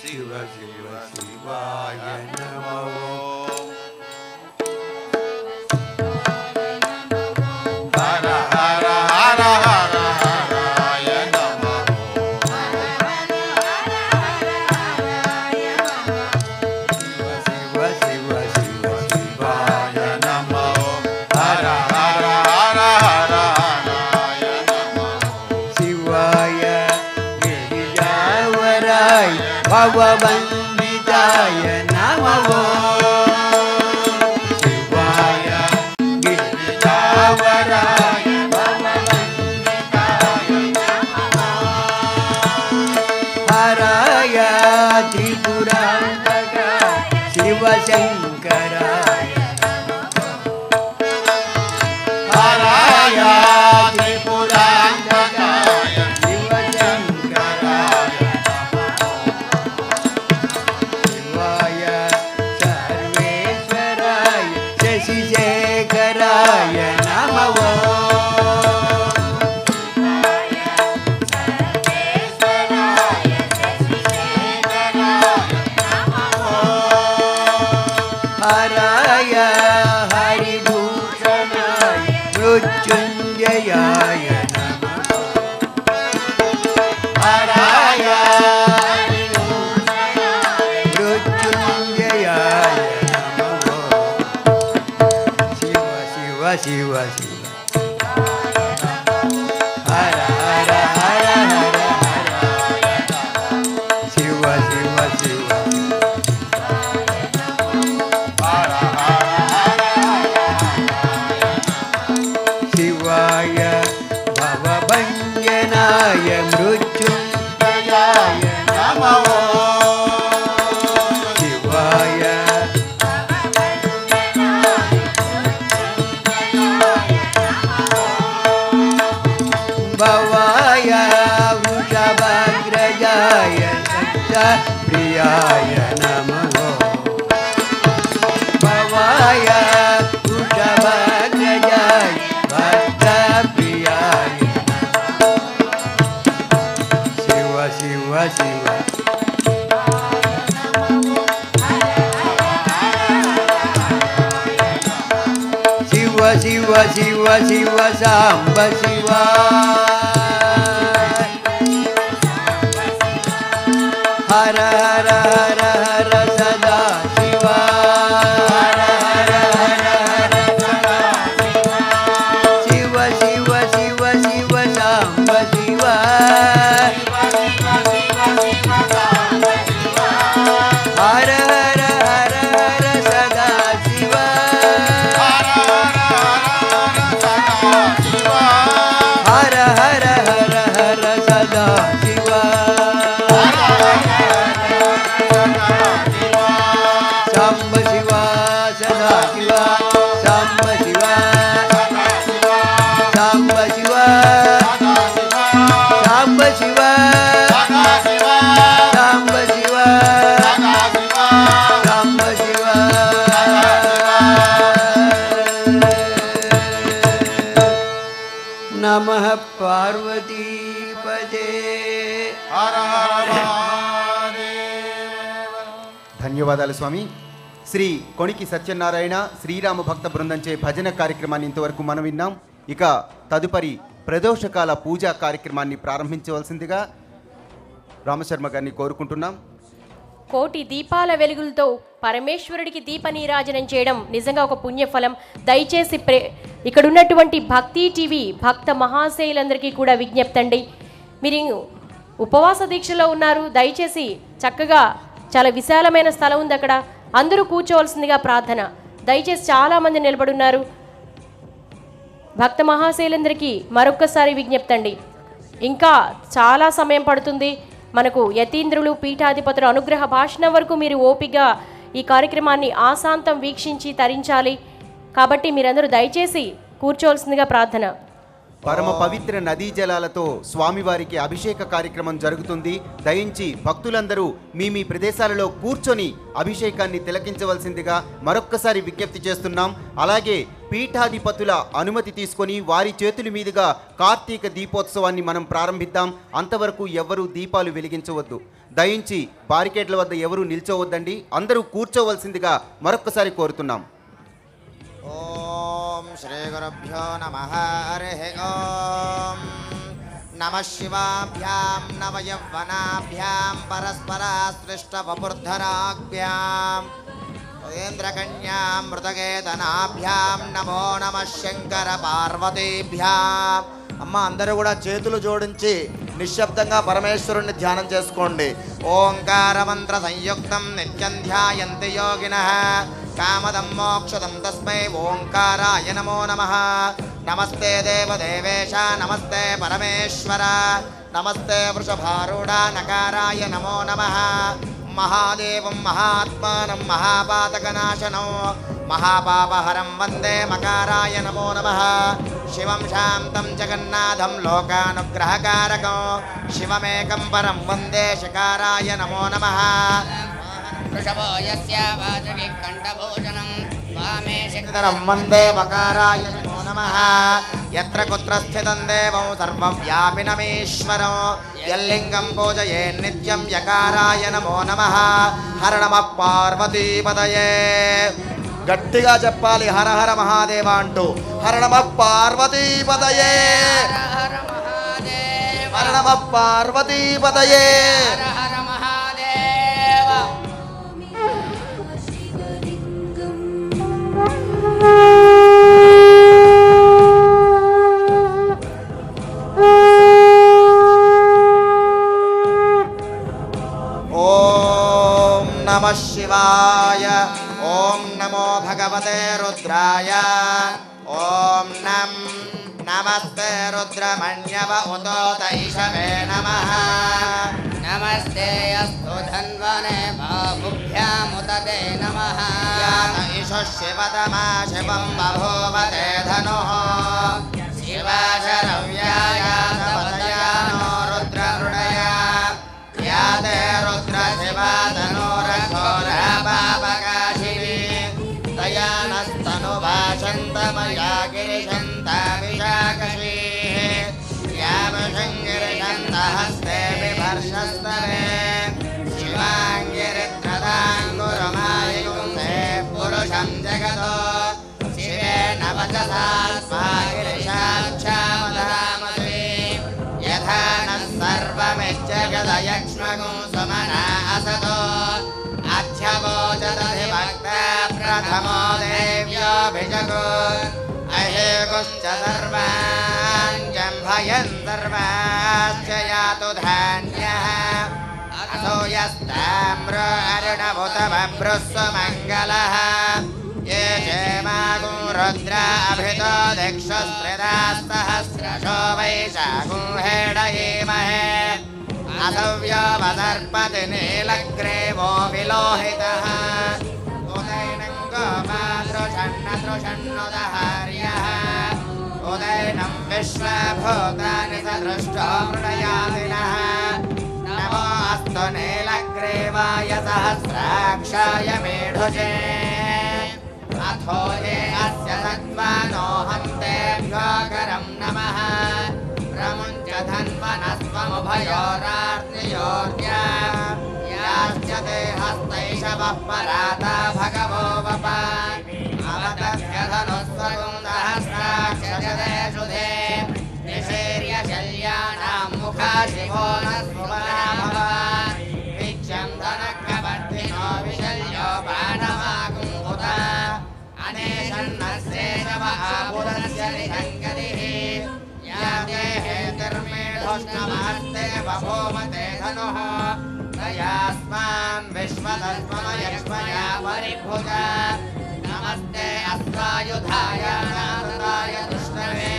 శివ శివ శివాయ నమో హర హర హర హర హరాయ నమో శివ శివ శివ శివాయ నమో హర హర హర హర హరాయ నమో శివాయ గిరిజావరాయ భవబంధితాయ నమో శివాయ గిరిజావరాయ భవబంధితాయ నమో హరాయ త్రిపురాంతకాయ శివశంకరాయ హరాయ త్రిపురాంతకాయ శివశంకరాయ శివాయ సర్వేశ్వరాయ శశిశేఖరాయ నమో హరాయ హరిభూషణాయ మృత్యుంజయాయ నమో హరాయ మృత్యుంజయాయ నమో శివ శివ శివ శివ హర హర హర హర హర శివ శివ శివ శివాయ భవభంజనాయ మృత్యుంజయాయ నమో శివాయ భవాయ వృషభాగ్రజాయ సత్యప్రియాయ నమో భవాయ వృషభాగ్రజాయ భక్తప్రియాయ శివ శివ శివ శివ శివ శివ శివ సాంబ శివ హర హర హర హర సదా శివ హర హర హర హర సదా శివ శివ శివ శివ సాంబ శివ హర హర హర హర సదా శివ హర హర హర హర సదా శివ సాంబ శివ సదా శివ సాంబ శివ సాంబ శివ సాంబ శివ సాంబ శివ సాంబ శివ నమః పార్వతీపదే హర హర ధన్యవాదాలు స్వామి. శ్రీ కొణికి సత్యనారాయణ శ్రీరామ భక్త బృందంచే భజన కార్యక్రమాన్ని ఇంతవరకు మనం విన్నాం. ఇక తదుపరి ప్రదోషకాల పూజా కార్యక్రమాన్ని ప్రారంభించవలసిందిగా రామశర్మ గారిని కోరుకుంటున్నాం. కోటి దీపాల వెలుగులతో పరమేశ్వరుడికి దీప నీరాజనం చేయడం నిజంగా ఒక పుణ్యఫలం. దయచేసి ఇక్కడ ఉన్నటువంటి భక్తి టీవీ భక్త మహాశయులందరికీ కూడా విజ్ఞప్తి అండి, మీరు ఉపవాస దీక్షలో ఉన్నారు, దయచేసి చక్కగా చాలా విశాలమైన స్థలం ఉంది అక్కడ, అందరూ కూర్చోవలసిందిగా ప్రార్థన. దయచేసి చాలామంది నిలబడి ఉన్నారు. భక్త మహాశయులందరికీ మరొక్కసారి విజ్ఞప్తి అండి, ఇంకా చాలా సమయం పడుతుంది. మనకు యతీంద్రులు పీఠాధిపతులు అనుగ్రహ భాషణం వరకు మీరు ఓపిగా ఈ కార్యక్రమాన్ని ఆశాంతం వీక్షించి తరించాలి. కాబట్టి మీరందరూ దయచేసి కూర్చోవలసిందిగా ప్రార్థన. పరమ పవిత్ర నదీ జలాలతో స్వామివారికి అభిషేక కార్యక్రమం జరుగుతుంది. దయించి భక్తులందరూ మీ మీ ప్రదేశాలలో కూర్చొని అభిషేకాన్ని తిలకించవలసిందిగా మరొక్కసారి విజ్ఞప్తి చేస్తున్నాం. అలాగే పీఠాధిపతుల అనుమతి తీసుకొని వారి చేతుల మీదుగా కార్తీక దీపోత్సవాన్ని మనం ప్రారంభిద్దాం. అంతవరకు ఎవరు దీపాలు వెలిగించవద్దు. దయించి బారికేడ్ల వద్ద ఎవరు నిల్చోవద్దండి. అందరూ కూర్చోవలసిందిగా మరొక్కసారి కోరుతున్నాం. ఓం శ్రీ గురుభ్యో నమః. హరి ఓం నమః శివాభ్యాం నవయవ్వనాభ్యాం పరస్పరాశ్లిష్టవపుర్ధరాభ్యాం మృతకేతనాభ్యాం నమో నమః శంకర పార్వతీభ్యాం. అమ్మ అందరూ కూడా చేతులు జోడించి నిశ్శబ్దంగా పరమేశ్వరుణ్ణి ధ్యానం చేసుకోండి. ఓంకార మంత్ర సంయుక్తం నిత్యం ధ్యాయంతి యోగినః కామదం మోక్షదం తస్మై ఓంకారాయ నమో నమః. నమస్తే దేవదేవేశ నమస్తే పరమేశ్వర నమస్తే వృషభారూఢ నకారాయ నమో నమః. మహాదేవం మహాత్మానం మహాపాతకనాశనం మహాపాపహరం వందే మకారాయ నమో నమః. శివం శాంతం జగన్నాథం లోకానుగ్రహకారకం శివమేకం పరం వందే శకారాయ నమో నమః. వృషభో యస్య వాచకి కంఠభోజనం వామే శక్తిధరం వందే మకారాయ నమో నమః. యత్ర కుత్ర స్థితం దేవం సర్వవ్యాపినమీశ్వరం యల్లింగం పూజయే నిత్యం యకారాయ నమో నమః. హర నమః పార్వతీపతయే. గట్టిగా చెప్పాలి హర హర మహాదేవ అంటూ. హర నమః పార్వతీపతయే. హర మహాదేవ హర నమః పార్వతీపతయే. హర మహాదేవ. ఓం నమః శివాయ. ఓం నమో భగవతే రుద్రాయ. ఓం నమస్తే రుద్రమణ్యవ ఉతోతైషవే నమః. నమస్తే అస్తు ధన్వనే బాహుభ్యాముతతే నమః. ఈశ శివతమా శివం బభూవతే ధనుః. శివాశరవ్యాయ సపదయానో రుద్రహృదయ యాతే రుద్ర శివా తనోరఘోరా పాపకాశిని దయానస్తను భాషంతమయా గిరిశంత విశాఖశీః యామశంగిరిశంత హస్తే బిభర్షస్తనే శివాంగిరిత్రదాంగురమాయుంసే పురుషం జగతో శివేన వచసా స్వాగిరిశాక్షామదామసి యథా న సర్వమిజ్జగదయక్ష్మగుం సమనా అసతో అధ్యవోచదధిభక్త ప్రథమో దేవ్యోభిజగో అహేగుశ్చ సర్వాన్ జంభయన్ సర్వాశ్చ యాతు ధాన్యః అసో యస్తామ్ర అరుణభుత బభ్రుస్వమంగళః ये क्षेमागुं रुद्रा अभितो दिक्षस्त्रिदास्तहस्रशो वैशाखुं हेडयेमहे असव्योपसर्पति नीलग्रीवो विलोहितः उदैनं गोपादृषन्नदृषन्नुदहार्यः उदैनं विश्वभूतानि सदृष्टो मृडयादिनः नमो अस्तु नीलग्रीवाय सहस्राक्षाय मेढुजे अथो ये अस्य सत्त्वानो हन्तेभ्योऽकरं नमः प्रमुञ्च धन्वनस्त्वमुभयोरार्तियोर्या याश्च ते हस्तैषवः पराता भगवो वप अवतस्य धनुस्वगुं सहस्राक्षजते शुधे निषेर्यशल्यानां मुखा शिवो न स्मृता भव वीक्ष्यं धनकवर्धिनो विशल्यो बाणमागुं अनेशन्नस्येषव आपुरस्य निषङ्गतिः या देहे तिर्मेढोष्णमहस्ते बभूमते धनुः तयास्मान् विश्वतस्मयक्ष्मया परिभुजा नमस्ते अस्वायुधाय नारदाय दुष्टवे